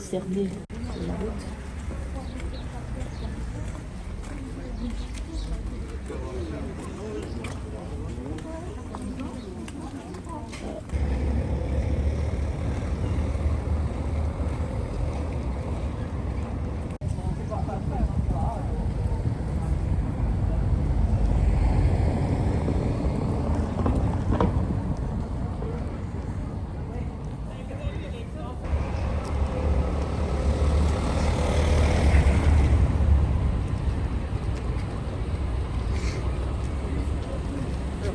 cerner la route.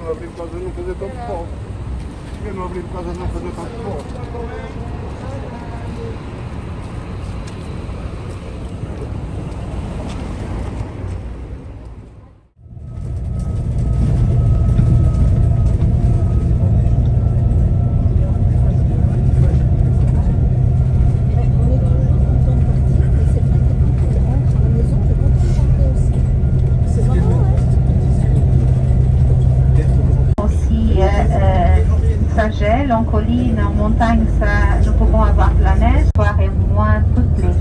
Não abrir por causa de não fazer tanto sol. Eu não abri por causa de não fazer tanto sol. Ça gèle en colline, en montagne, nous pouvons avoir de la neige, voire moins peuplée.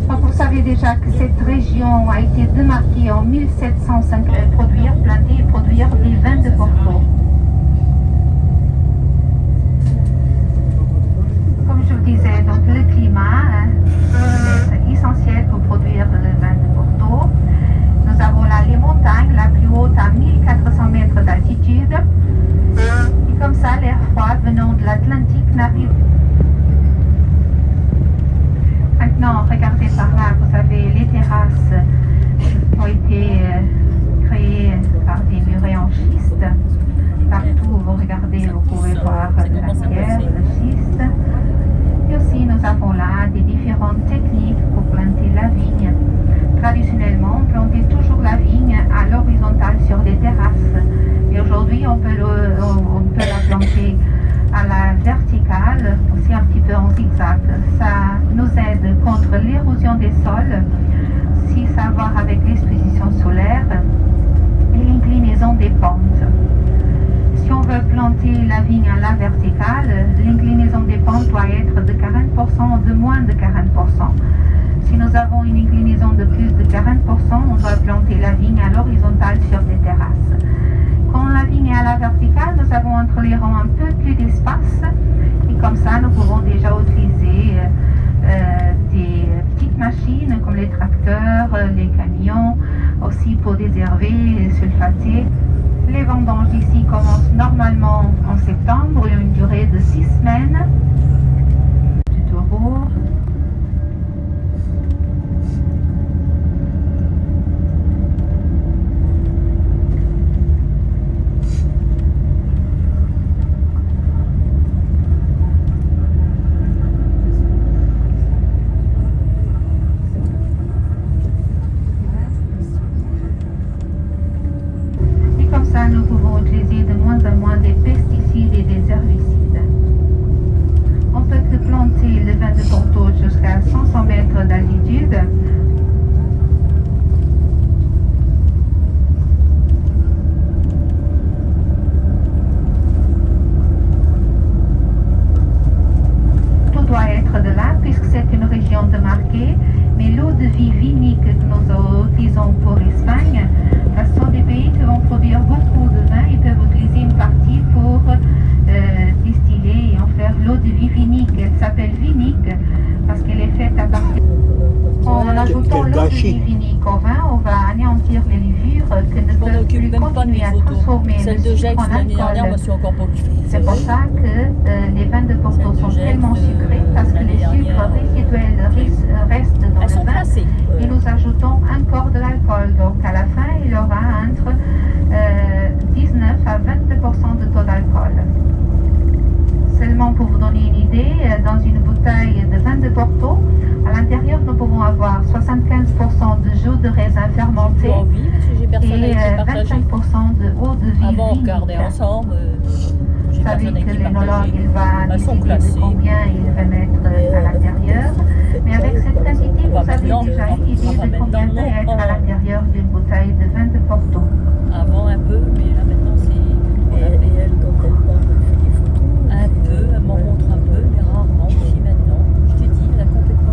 Donc vous savez déjà que cette région a été démarquée en 1705 planter et produire des vins de Porto. Comme je vous disais, donc le climat est essentiel pour produire le vin de Porto. Nous avons là les montagnes, la plus haute à 1400 mètres d'altitude. Et comme ça, l'air froid venant de l'Atlantique n'arrive. Maintenant, regardez par là, vous avez les terrasses ont été créées par des murets en schiste. Partout, vous regardez, vous pouvez voir de la pierre, le schiste. Et aussi, nous avons là des différentes techniques pour planter la vigne. Traditionnellement, on plantait toujours la vigne à l'horizontale sur des terrasses. Et aujourd'hui, on peut la planter à la verticale, aussi un petit peu en zigzag. Ça nous aide contre l'érosion des sols, si ça a à voir avec l'exposition solaire et l'inclinaison des pentes. Si on veut planter la vigne à la verticale, l'inclinaison des pentes doit être de 40% ou de moins de 40%. Si nous avons une inclinaison de plus de 40%, on doit planter la vigne à l'horizontale sur des terrasses. Quand la vigne est à la verticale, nous avons entre les rangs un peu plus d'espace et comme ça, nous pouvons déjà utiliser des petites machines comme les tracteurs, les camions, aussi pour désherber, sulfater. Les vendanges ici commencent normalement en septembre et ont une durée de 6 semaines. Du taureau. Nous pouvons utiliser de moins en moins des pesticides et des herbicides. On peut que planter le vin de Porto jusqu'à 500 mètres d'altitude. Tout doit être de là puisque c'est une région démarquée, mais l'eau de vie vinique que nous utilisons pour l'Espagne, ce sont des pays qui vont produire beaucoup de vin et peuvent utiliser une partie pour distiller et en faire l'eau de vie vinique. Elle s'appelle vinique parce qu'elle est faite à partir. En ajoutant l'eau de vie vinique au vin, on va anéantir les levures que ne peuvent plus continuer à transformer le sucre en alcool. C'est pour ça que les vins de Porto sont tellement sucrés parce que les sucres résiduels restent dans le vin et nous ajoutons encore de l'alcool. Donc à la fin, il y aura entre 19 à 22% de taux d'alcool. Seulement pour vous donner une idée, dans une bouteille de vin de Porto, à l'intérieur, nous pouvons avoir 75% de jus de raisin fermenté et 25% de eau de vie vinique. Vous savez que l'énologue, il va décider de combien il va mettre à l'intérieur. Mais avec cette quantité, vous avez déjà une idée de combien peut être à l'intérieur d'une bouteille de vin de Porto. Avant un peu, mais là maintenant c'est... Et elle, quand elle parle, elle fait des photos. Un peu, elle m'en montre un peu, mais rarement. Puis maintenant, je te dis, elle a complètement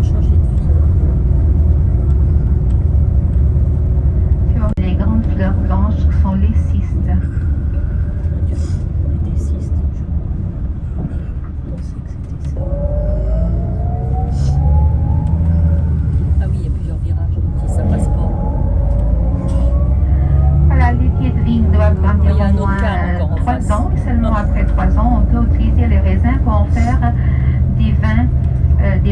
3 ans, et seulement après 3 ans, on peut utiliser les raisins pour en faire des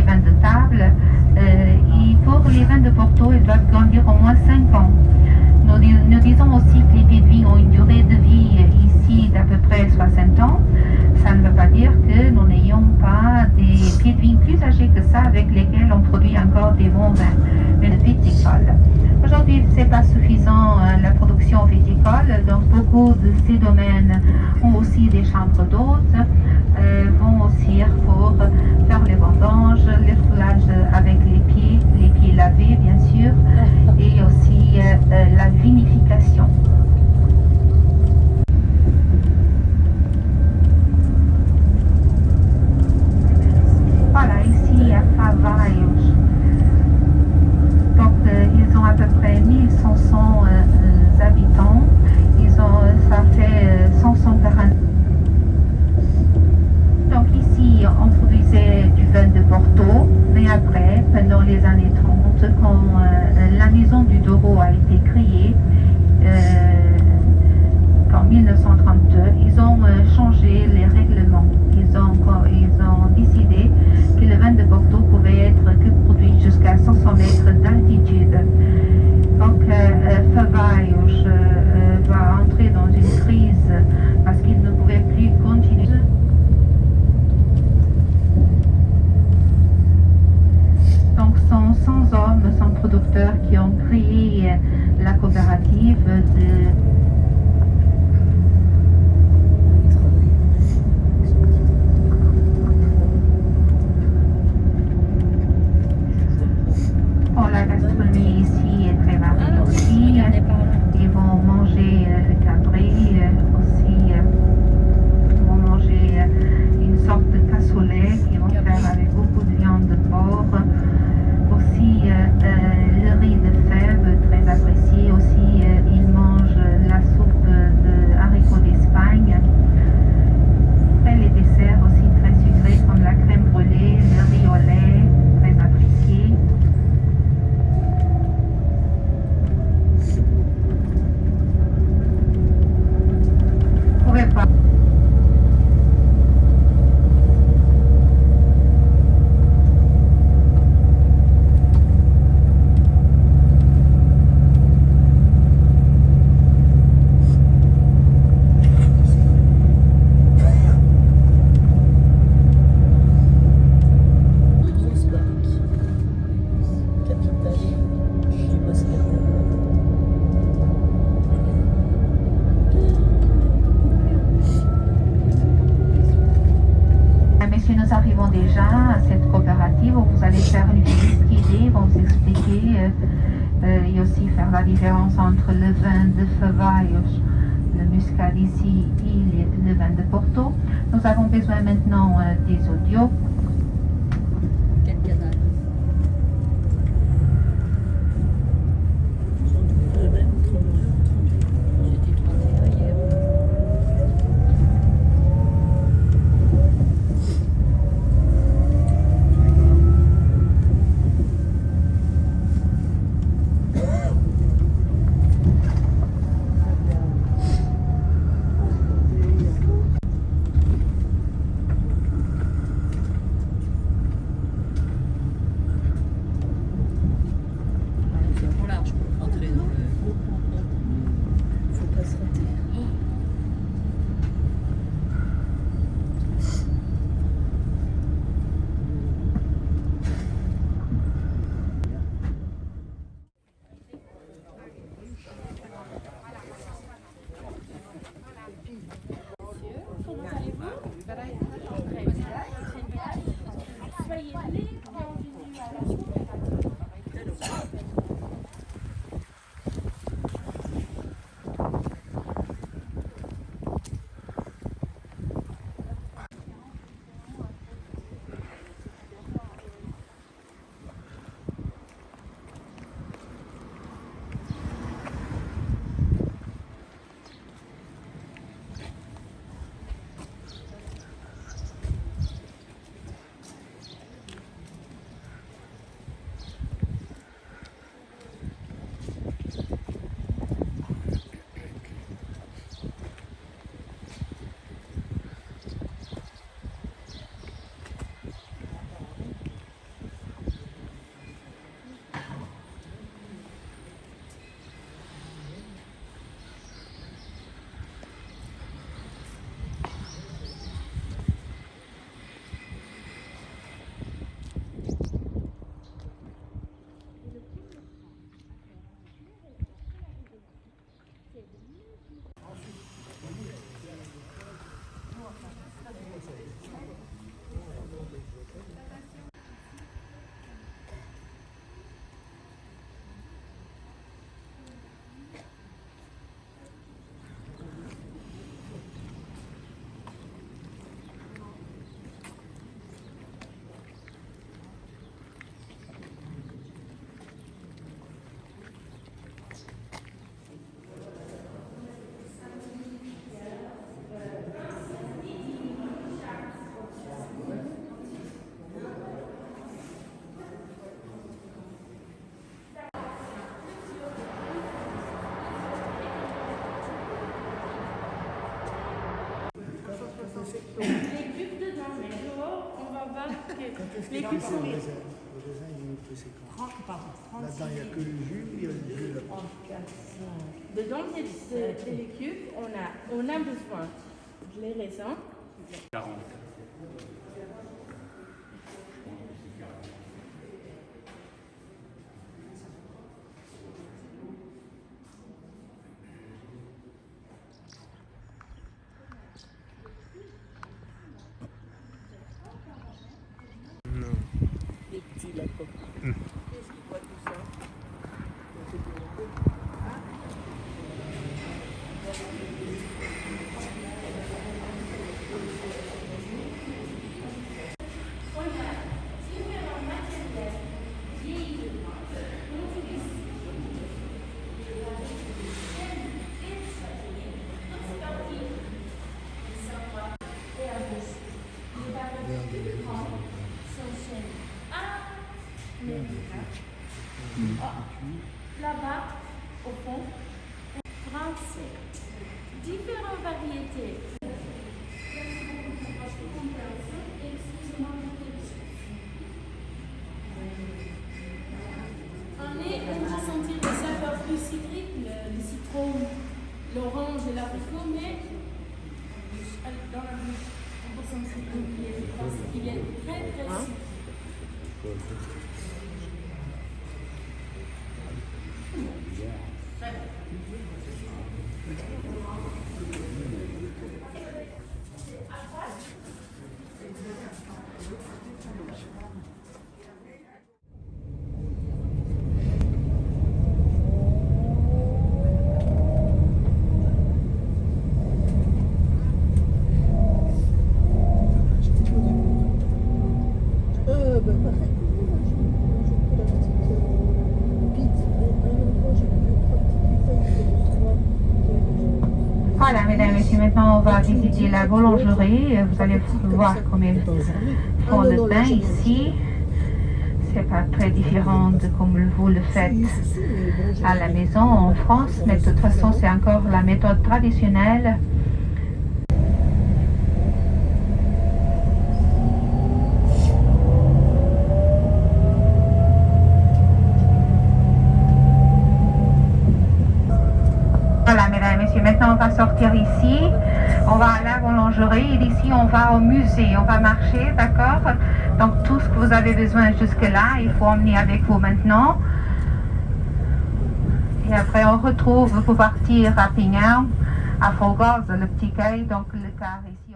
vins de table. Et pour les vins de Porto, ils doivent grandir au moins 5 ans. Nous disons aussi que les pieds de vigne ont une durée de vie ici d'à peu près 60 ans. Ça ne veut pas dire que nous n'ayons pas des pieds de vigne plus âgés que ça avec lesquels on produit encore des bons vins, mais le viticole. Aujourd'hui, ce n'est pas suffisant la production viticole, donc beaucoup de ces domaines ont aussi des chambres d'hôtes, vont aussi pour faire les vendanges, les foulages avec les pieds lavés bien sûr, et aussi la vinification. Voilà, ici à Favaios. Donc, ils ont à peu près 1500 habitants. Ça fait 140. Donc ici, on produisait du vin de Porto, mais après, pendant les années 30, quand la maison du Douro a été créée, en 1932, ils ont changé les règlements. Ils ont décidé que le vin de Porto pouvait être que produit jusqu'à 500 mètres d'altitude. Donc, Favaios va entrer dans une crise parce qu'il ne pouvait plus continuer. Donc, ce sont 100 hommes, 100 producteurs qui ont créé la coopérative de la gastronomie ici est très variée aussi. Ils vont manger le cabré aussi. Ils vont manger une sorte de cassoulet qu'ils vont faire avec beaucoup de viande de porc. Aussi le riz de fèves, très apprécié. Aussi, ils mangent la soupe de haricots d'Espagne. Après, les desserts aussi très sucrés comme la crème brûlée, le riz au lait, très apprécié. Pas. Nous arrivons déjà à cette coopérative où vous allez faire une visite guidée, vont vous expliquer et aussi faire la différence entre le vin de Favaios, le muscat ici et le vin de Porto. Nous avons besoin maintenant des audios. Quel canal? J'ai dit 31 hier. les cubes dedans, mais dehors, on va voir que les cubes sont Le raisin, il est plus séquent. Là-dedans, il n'y a que le jus, il y a le jus là-bas. dedans, c'est les cubes, on a besoin de les raisins. 40. Les petits là-bas. Qu'est-ce qu'ils voient tout ça? Là-bas, au fond, français. Différentes variétés. On va sentir des saveurs plus citriques, le citron, l'orange et l'abricot, mais dans la bouche, on peut sentir qu'il est très très citré. Voilà, mesdames et messieurs, maintenant on va visiter la boulangerie. Vous allez voir comme ils font le pain ici. C'est pas très différent de comme vous le faites à la maison en France, mais de toute façon c'est encore la méthode traditionnelle. Voilà, mesdames et messieurs, maintenant on va sortir ici, on va à la boulangerie et d'ici on va au musée, on va marcher, d'accord? Donc tout ce que vous avez besoin jusque-là, il faut emmener avec vous maintenant. Et après on retrouve pour partir à Pingham, à Fogos, le petit quai, donc le car ici.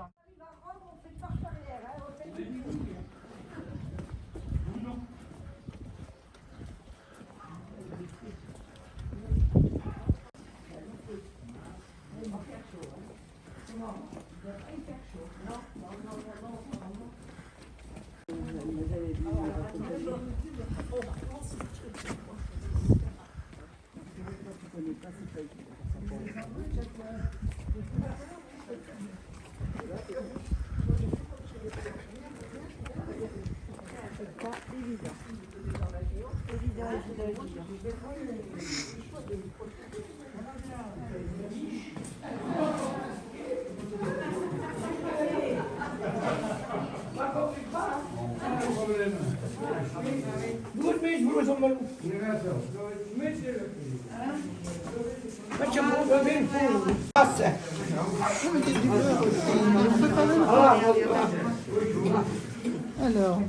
Alors,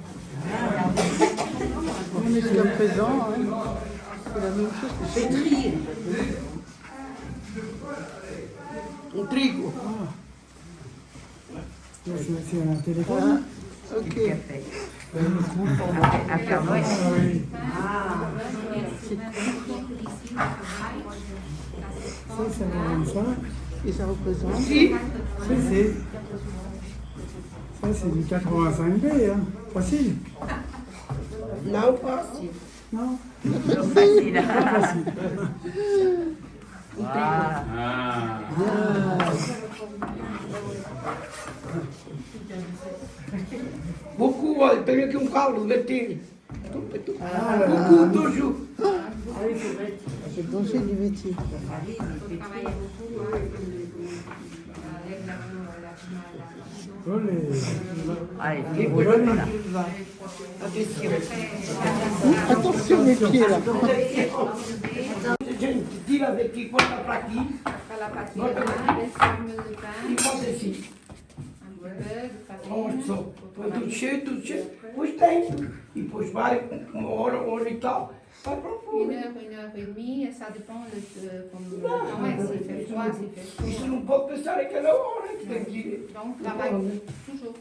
on est jusqu'à présent, c'est la même chose que C'est trié. Un trigo. c'est un téléphone. Ok. Ça va ça. Et ça représente. Ça, c'est du 85B, hein. Facile. Non, pas si. Non. Facile. Pas facile. Beaucoup, olha, tem aqui caldo, verter. Beaucoup, toujours. C'est le danger du métier. Attention mes pieds là. Gente, tira daqui, corta para aqui e faz assim. Olha só, põe tudo cheio, depois tem. E depois vai, uma hora e tal, vai para o fundo. 1 heure et demie, ça dépend s'il fait froid, s'il fait chaud. Isso não pode pensar aquela hora que tem que ir. Donc, trabalho toujours.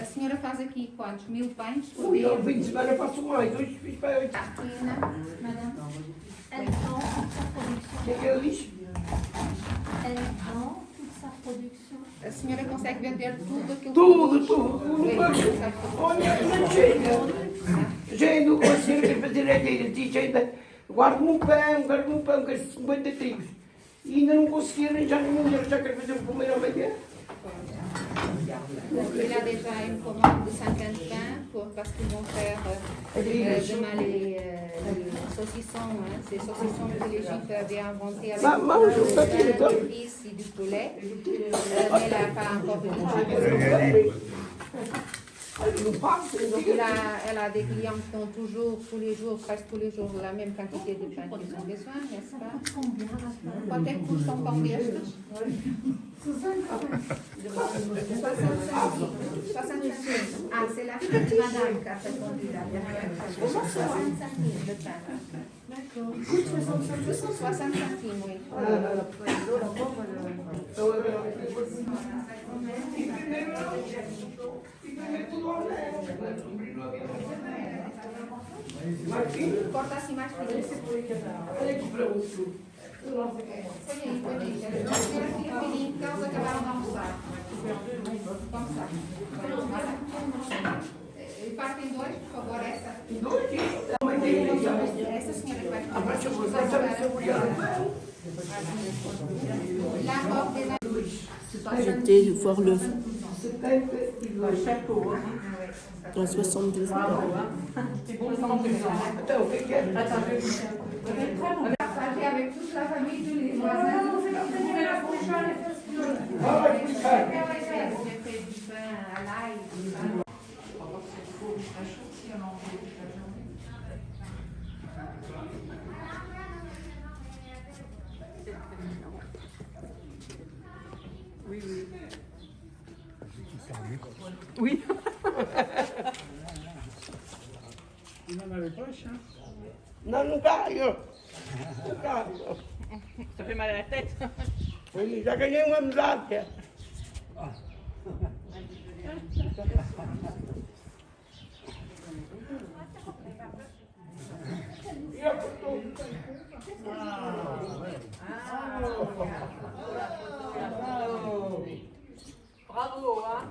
A senhora faz aqui quantos? 1000 pães por dia? No fim de semana faço mais, hoje fiz para 8. Tina, madame. Elle vend toute sa production. O que é que ele diz? Elle vend toute sa production. A senhora consegue vender tudo aquilo Tudo, que tudo. produz? Consegue tudo. Olha, não chega. Já ainda consigo fazer a direita, ainda guardo um pão, com 50 trigos. E ainda não consegui arranjar nenhum, já quero fazer o primeiro amanhã. Il a déjà une commande de 50 pains parce qu'ils vont faire demain les saucissons. Ces saucissons que les Juifs avaient inventés avec du pain, du riz et du poulet. Mais elle n'a pas encore venu. Donc elle a des clients qui ont toujours, presque tous les jours, la même quantité de pain qu'ils ont besoin, n'est-ce pas? Quanto é que custa um pão destes? 60 centimes. Ah, c'est la fille de madame qui a répondu là. 60 centimes de pain. D'accord. 60 centimes, oui. Corta assim mais fininho, que eles acabaram de almoçar. Como está? E partem dois, por favor, essa. Essa senhora que vai J'étais voir le dans 72 ans. Partager avec toute la famille, tous les voisins. Vous mettez du pain à l'ail. Oui. Il en avait pas, chien. Não, não caiu. Não caiu. Ça fait mal à la tête. Oui, já ganhei uma amizade. Bravo, hein.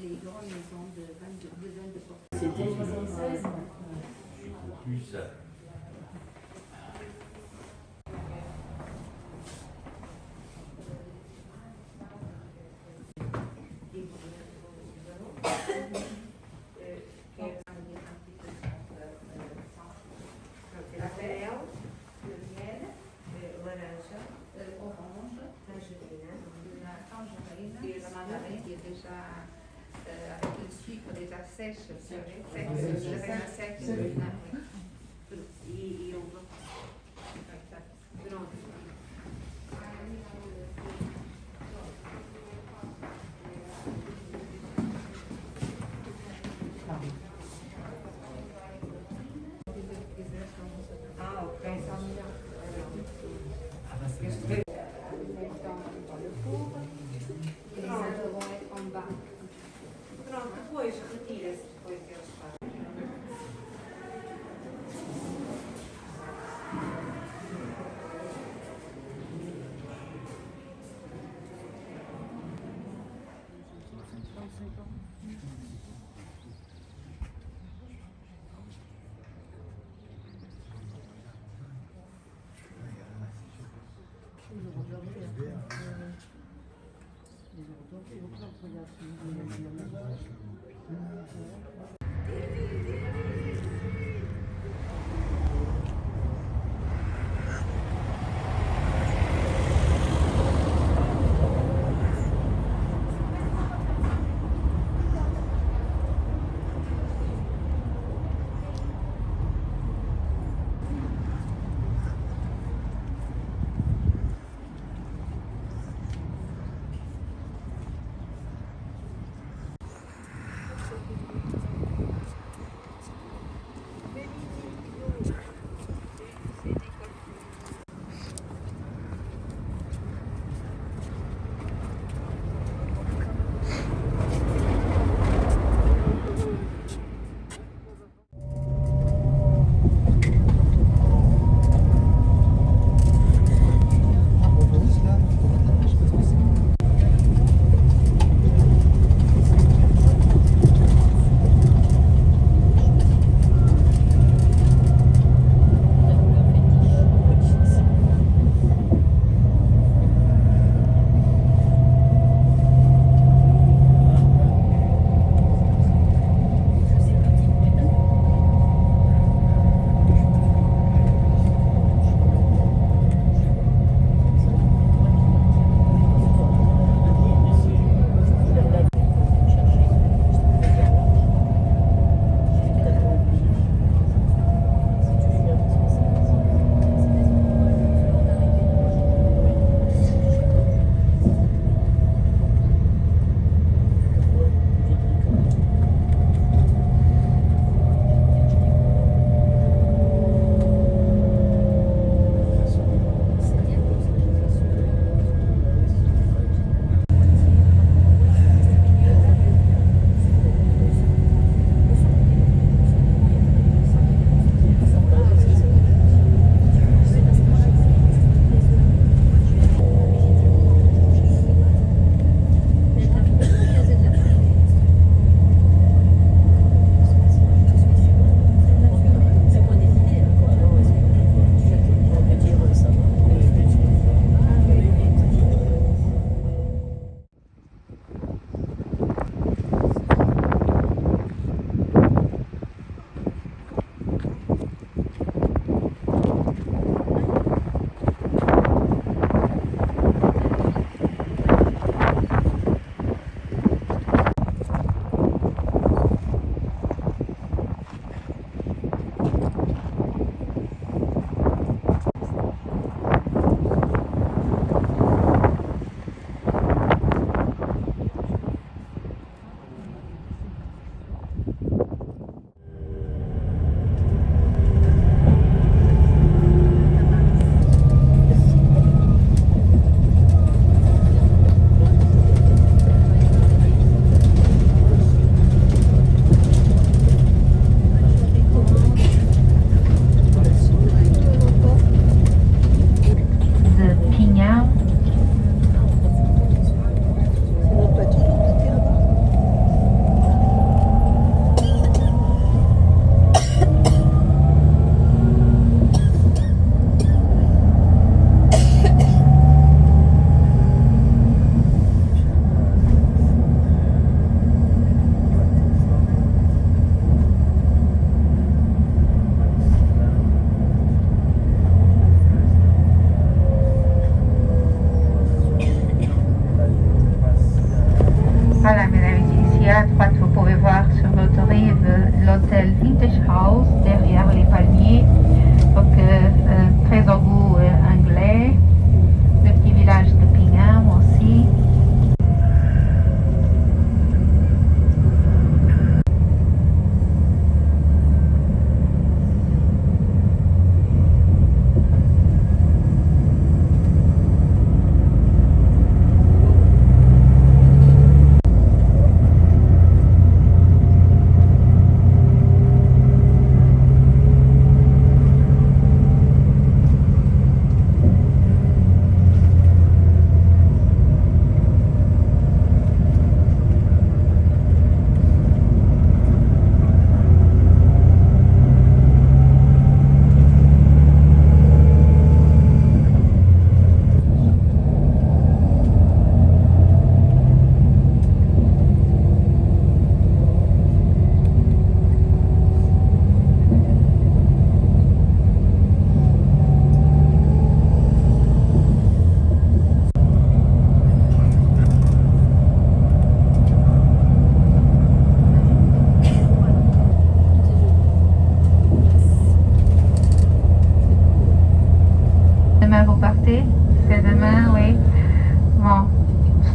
Les grandes maisons de 22 portes. C'était 76. Plus ça. déjà avec le sucre déjà sèche, vous savez, sec, la farina sec. E uva. Pronto. Ah, ok, só melhor. Pronto, depois retira-se depois que eles fazem.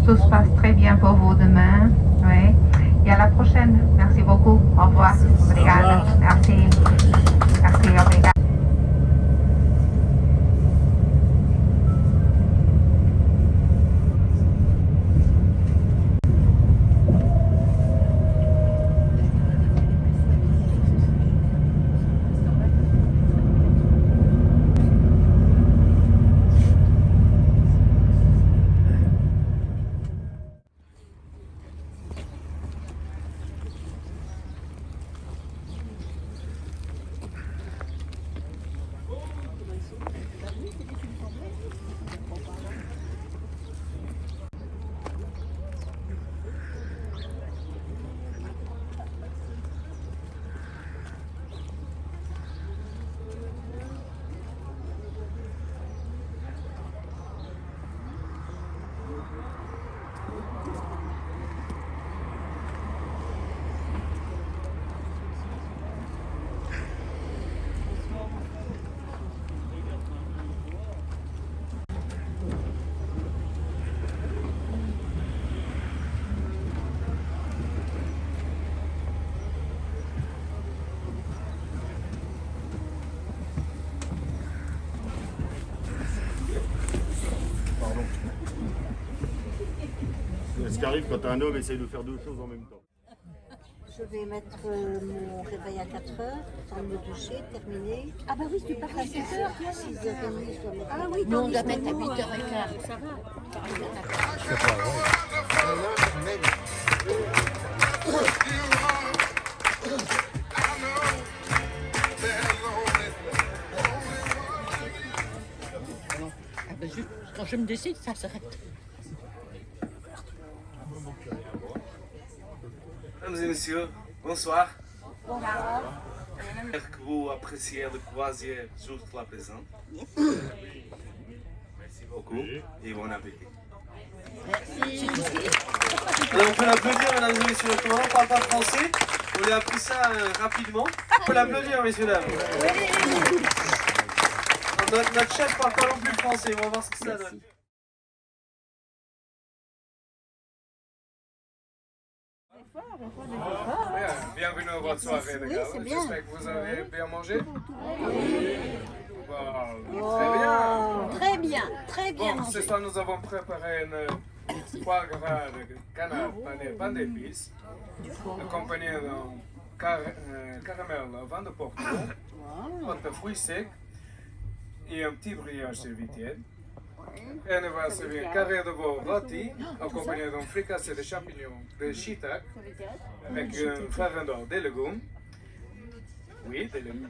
tout se passe très bien pour vous demain. Oui. Et à la prochaine. Merci beaucoup. Au revoir. Obrigada. Merci. Merci. Obrigada. C'est ce qui arrive quand un homme essaye de faire deux choses en même temps. Je vais mettre mon réveil à 4 heures, temps de me doucher, terminer. Ah bah oui, tu pars à 6 heures, 6h30, je dois mettre. Ah oui, Nous, on doit mettre à 8h15. Ça va. Ah ben, quand je me décide, ça s'arrête. Mesdames et messieurs, bonsoir. Bonsoir. J'espère que vous appréciez le croisière juste la présente. Merci beaucoup et bon appétit. Merci. Alors on peut l'applaudir, mesdames et messieurs. On ne parle pas français. On lui a appris ça rapidement. On peut l'applaudir, messieurs dames. Notre chef ne parle pas non plus français. On va voir ce que ça donne. Bienvenue à votre soirée, les gars. J'espère que vous avez bien mangé. Wow. Très bien, très bien. Bon, ce soir, nous avons préparé une foie gras de canard pain d'épices, accompagné d'un caramel au vin de Porto, de fruits secs et un petit brioche servi tiède. Et on va servir un carré de veau rôti, accompagné d'un fricassé de champignons de shiitake, avec un farandole de légumes. Oui, des légumes.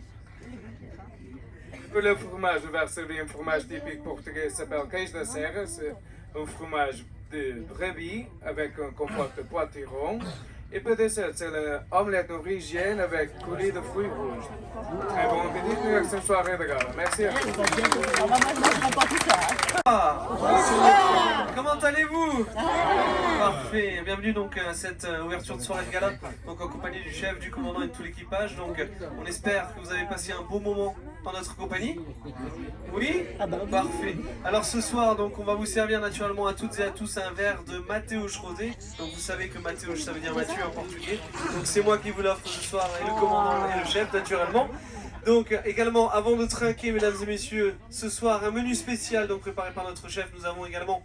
Pour le fromage, on va servir un fromage typique portugais qui s'appelle queijo da serra. C'est un fromage de brebis avec un compote de potiron. Et pour dessert, c'est l'omelette norvégienne avec coulis de fruits rouges. Très bon appétit, c'est une soirée de gala. Merci. Comment allez-vous? Parfait, bienvenue donc à cette ouverture de soirée de gala, donc en compagnie du chef, du commandant et de tout l'équipage. Donc on espère que vous avez passé un bon moment en notre compagnie. Oui? Parfait. Alors ce soir, donc on va vous servir naturellement à toutes et à tous un verre de Mateus Rosé. Donc vous savez que Mateus, ça veut dire Mathieu en portugais. Donc c'est moi qui vous l'offre ce soir, et le commandant et le chef naturellement. Donc également, avant de trinquer, mesdames et messieurs, ce soir un menu spécial donc préparé par notre chef. Nous avons également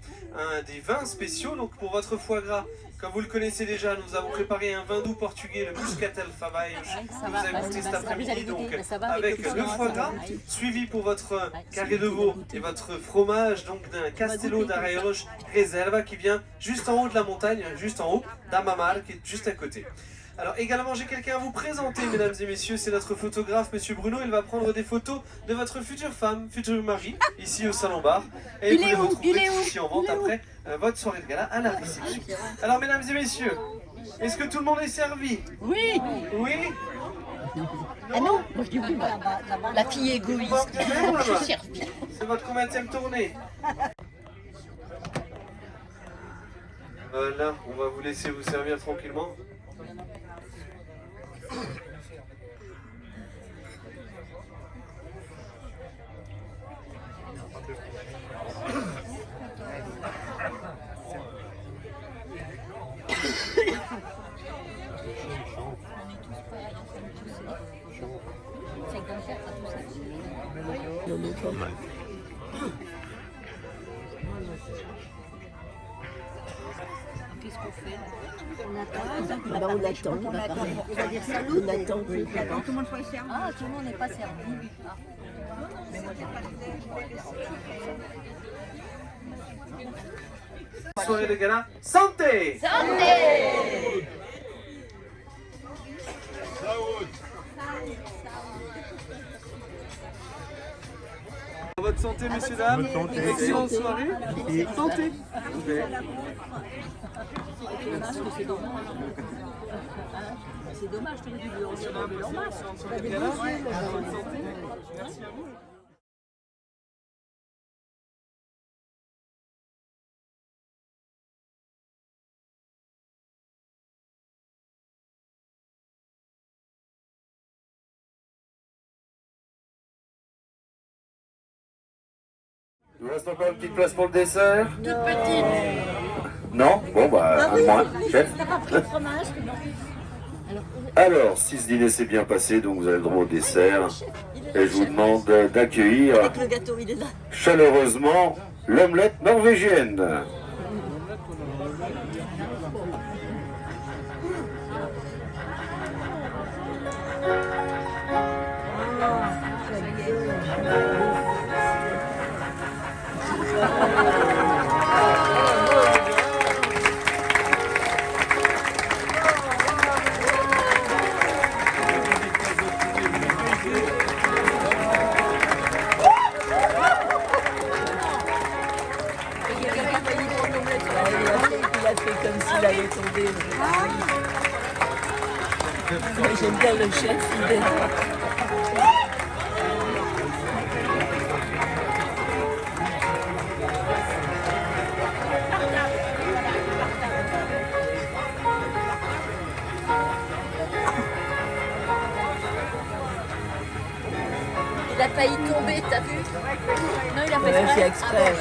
des vins spéciaux. Donc pour votre foie gras, comme vous le connaissez déjà, nous avons préparé un vin doux portugais, le Muscatel Favaille, que vous avez goûté cet après-midi, donc avec le foie gras, suivi pour votre carré de veau et votre fromage, donc d'un Castelo d'Arraiós Reserva qui vient juste en haut de la montagne, juste en haut d'Amamar, qui est juste à côté. Alors également j'ai quelqu'un à vous présenter, mesdames et messieurs, c'est notre photographe, monsieur Bruno. Il va prendre des photos de votre future femme, futur mari, ici au Salon Bar. Et vous les retrouverez ici en vente après votre soirée de gala à la réception. Alors mesdames et messieurs, est-ce que tout le monde est servi? Oui. Oui? Ah non, moi je dis oui. La fille égoïste. Je suis servie. C'est votre combienième tournée? Voilà, on va vous laisser vous servir tranquillement. Qu'est-ce qu'on fait? On attend. On l'attend. On va dire salut. On attend. Tout le monde soit servi. Ah, tout le monde n'est pas servi. Ah. Soirée de gala, santé! Votre santé, messieurs, dames. Excellente soirée. Santé. C'est dommage, tu aurais dû lui enlever leur masque. Merci à vous. Il vous reste encore une petite place pour le dessert? Toute petite. Non? Bon, bah, à moins, chef. T'as pas pris de fromage? Alors, si ce dîner s'est bien passé, donc vous avez le droit au dessert. Et je vous demande d'accueillir Avec le gâteau, il est là. chaleureusement l'omelette norvégienne. Il a fait comme s'il allait tomber. J'aime bien le chef, il est... Il a failli tomber, t'as vu? Non, il a fait exprès.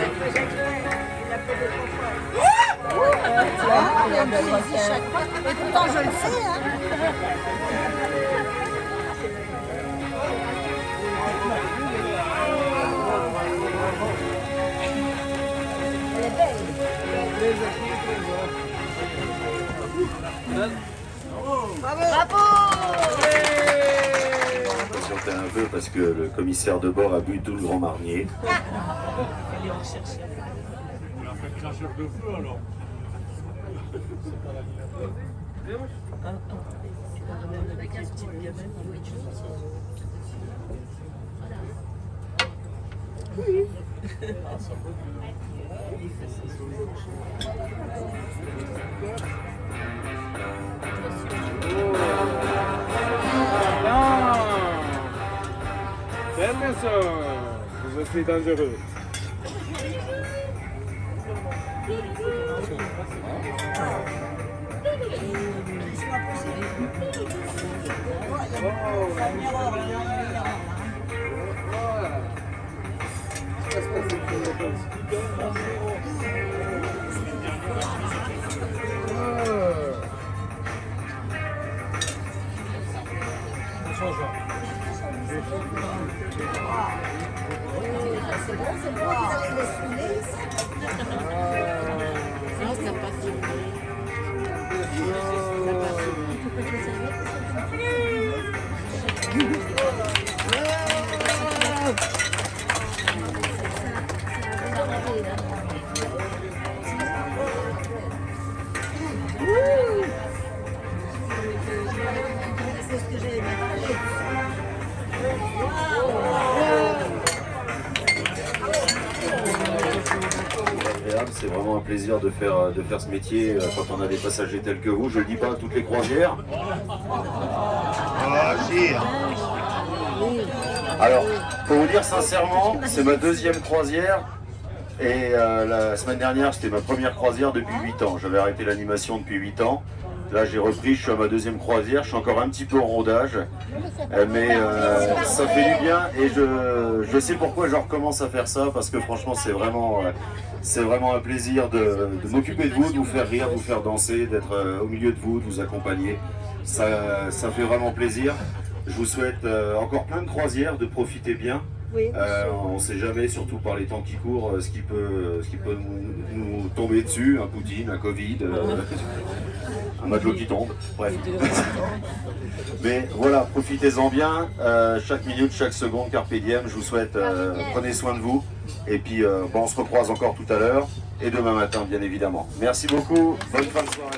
Et pourtant, je le sais. Hein. Elle est belle. Bravo! Patientez un peu parce que le commissaire de bord a bu tout le Grand Marnier. Fermez ça. Vous êtes dangereux. C'est bon, vous allez les souler. Non, ça passe. C'est ce que j'ai aimé. C'est vraiment un plaisir de faire ce métier quand on a des passagers tels que vous. Je ne le dis pas à toutes les croisières. Alors, pour vous dire sincèrement, c'est ma deuxième croisière. Et la semaine dernière, c'était ma première croisière depuis 8 ans. J'avais arrêté l'animation depuis 8 ans. Là, j'ai repris, je suis à ma deuxième croisière. Je suis encore un petit peu en rodage. Mais ça fait du bien. Et je sais pourquoi je recommence à faire ça. Parce que franchement, c'est vraiment un plaisir de m'occuper de vous, de vous faire rire, de vous faire danser, d'être au milieu de vous, de vous accompagner. Ça fait vraiment plaisir. Je vous souhaite encore plein de croisières, de profiter bien. Oui, on ne sait jamais, surtout par les temps qui courent, ce qui peut nous tomber dessus, un Poutine, un Covid, un matelot qui tombe, bref. Mais voilà, profitez-en bien, chaque minute, chaque seconde, carpe diem, je vous souhaite, prenez soin de vous, et puis on se recroise encore tout à l'heure, et demain matin bien évidemment. Merci beaucoup, bonne fin de soirée.